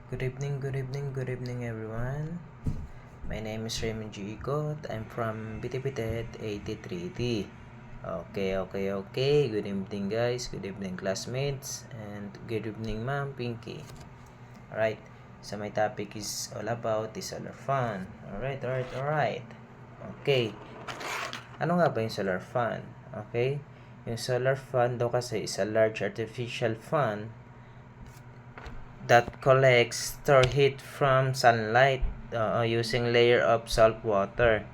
Good evening, everyone. My name is Raymond G. Igot. I'm from Bitibitet 83D. Okay. Good evening, guys. Good evening, classmates. And good evening, Ma'am Pinky. Alright. So, my topic is all about the solar fan. Alright. Okay. Ano nga ba yung solar fan? Okay. Yung solar fan daw kasi is a large artificial fan that collects store heat from sunlight using layer of salt water.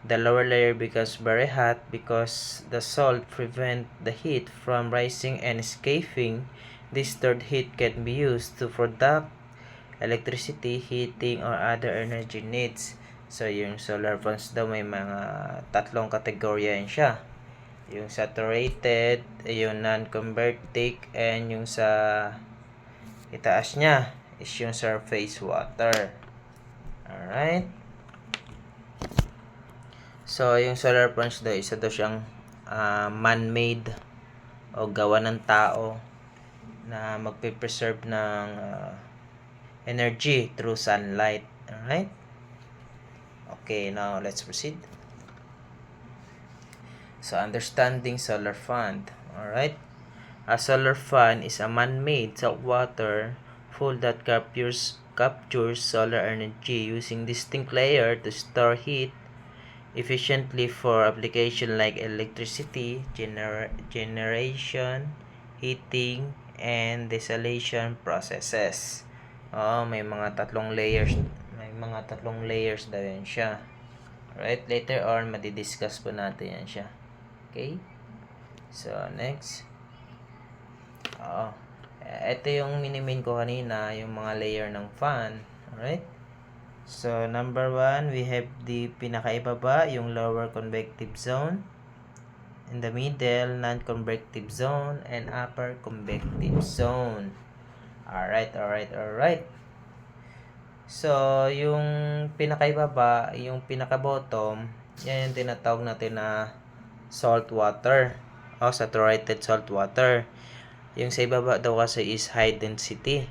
The lower layer becomes very hot because the salt prevent the heat from rising and escaping. This stored heat can be used to produce electricity, heating, or other energy needs. So, yung solar pans daw may mga tatlong kategorya yan siya. Yung saturated, yung non-convertic, and yung sa itaas niya is yung surface water. Alright. So, yung solar panels daw, isa daw siyang man-made o gawa ng tao na magpe-preserve ng energy through sunlight. Alright. Okay, now let's proceed. So, understanding solar fan. Alright. A solar fan is a man-made saltwater pool that captures solar energy using distinct layer to store heat efficiently for application like electricity generation, heating, and desalination processes. May mga tatlong layers. May mga tatlong layers daw yan siya. Right? Later on, madidiscuss po natin yan siya. Okay? So, next. Ito yung minimin ko kanina, yung mga layer ng fan. Alright? So, number 1, we have the pinakaibaba, yung lower convective zone. In the middle, non-convective zone. And upper convective zone. Alright. So, yung pinakaibaba, yung pinaka-bottom, yan yung tinatawag natin na salt water. O, saturated salt water. Yung sa ibaba daw kasi is high density.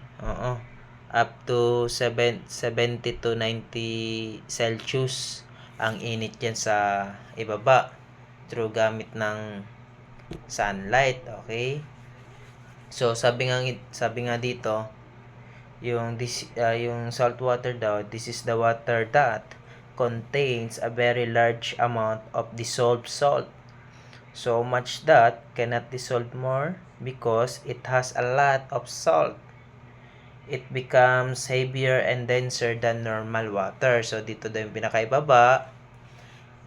Up to 70 to 90 Celsius ang init yan sa ibaba through gamit ng sunlight. Okay? So, sabi nga dito, yung salt water daw, this is the water that contains a very large amount of dissolved salt. So much that cannot dissolve more because it has a lot of salt. It becomes heavier and denser than normal water. So dito daw yung pinakaibaba.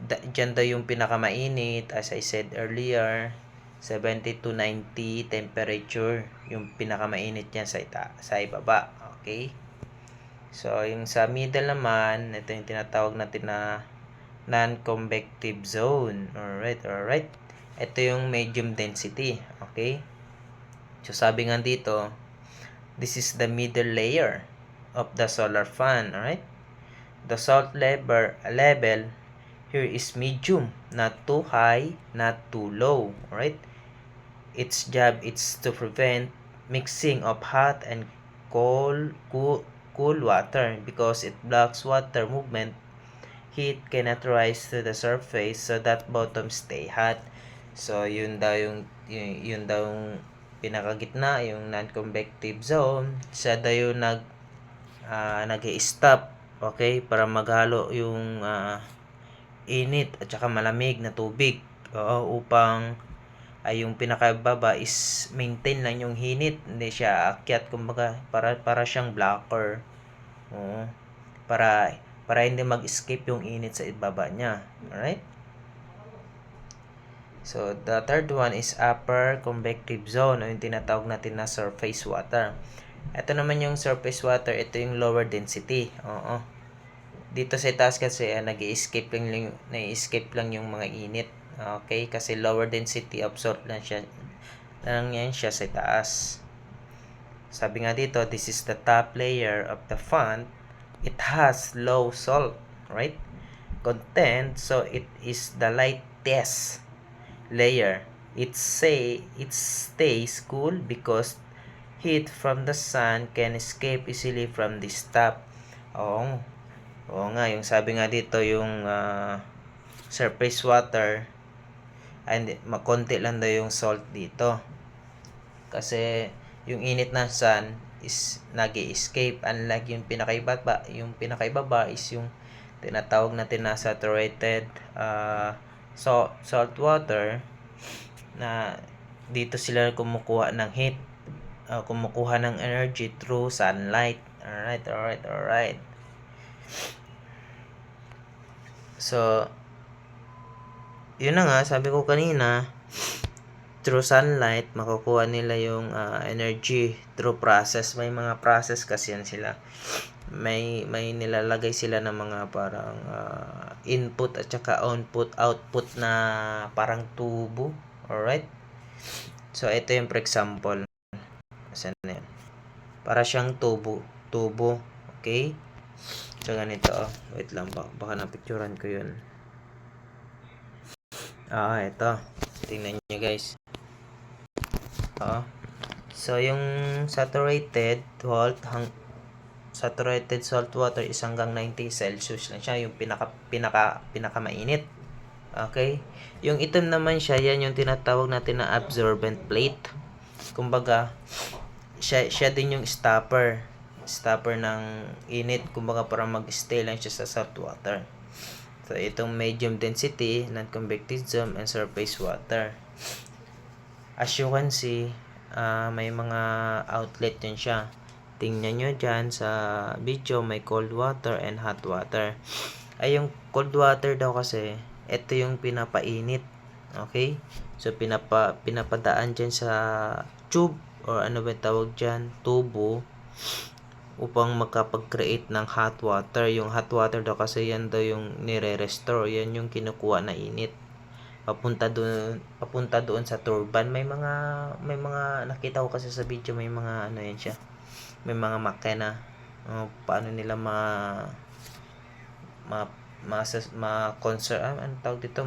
Diyan daw yung pinakamainit. As I said earlier, 70 to 90 temperature. Yung pinakamainit yan sa ibaba. Okay? So yung sa middle naman, ito yung tinatawag natin na non-convective zone. Alright. Ito yung medium density. Okay? So, sabi nga dito, this is the middle layer of the solar fan. Alright? The salt level here is medium. Not too high, not too low. Alright? Its job is to prevent mixing of hot and cool water because it blocks water movement. Heat cannot rise to the surface so that bottom stay hot. So, yun daw yung pinakagitna, yung non-convective zone. Siya daw yung nag-i-stop, okay, para maghalo yung init at saka malamig na tubig. Upang yung pinakababa is maintain lang yung hinit, hindi siya akyat, kumbaga para siyang blocker. Para hindi mag-escape yung init sa ibaba niya. Alright? So, the third one is upper convective zone, o yung tinatawag natin na surface water. Ito naman yung surface water, ito yung lower density. Dito sa taas kasi nag-escape lang yung mga init. Okay? Kasi lower density, absorb lang yan siya sa taas. Sabi nga dito, this is the top layer of the fan. It has low salt, right? Content, so it is the lightest layer. It stays cool because heat from the sun can escape easily from this tap. Oo, oo nga, yung sabi nga dito, yung surface water, ay makonti lang daw yung salt dito. Kasi yung init ng sun is nag-escape, unlike yung pinakaibaba is yung tinatawag natin na saturated salt water, na dito sila kumukuha ng heat, kumukuha ng energy through sunlight. Alright. So, yun na nga, sabi ko kanina, through sunlight, makukuha nila yung energy through process. May mga process kasi yan sila. May nilalagay sila ng mga parang input at saka output na parang tubo. Alright? So, ito yung for example. Asan na yun? Para siyang tubo. Okay? So, ganito. Wait lang. Baka napicturan ko yun. Ito. Tingnan nyo guys. So, yung saturated salt water is hanggang 90 Celsius lang siya. Yung pinaka mainit. Okay? Yung itim naman siya, yan yung tinatawag natin na absorbent plate. Kumbaga, siya din yung stopper ng init. Kumbaga, para mag-stay lang siya sa salt water. So, itong medium density, non-convective zone, and surface water. As you can see, may mga outlet yan siya. Tingnan nyo dyan sa video, may cold water and hot water. Ay, yung cold water daw kasi, ito yung pinapainit. Okay? So, pinapadaan dyan sa tube, or ano ba tawag dyan, tubo, upang makapag-create ng hot water. Yung hot water daw kasi yan daw yung nire-restore. Yan yung kinukuha na init. Papunta doon sa turbine. May mga nakita ko kasi sa video, may mga ano yan siya. May mga makina. Paano nila ma-conserve, ano tawag dito,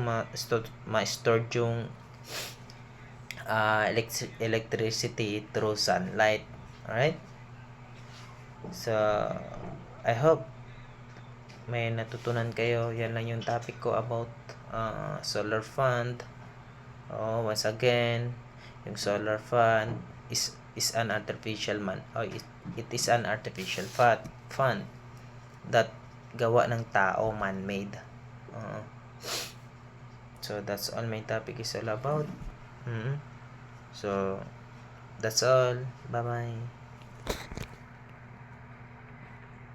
ma-store yung electricity through sunlight. Alright? So, I hope may natutunan kayo. Yan lang yung topic ko about solar fund. Once again, yung solar fund is an artificial it is an artificial fund that gawa ng tao, man-made. So that's all my topic is all about. So that's all. Bye bye.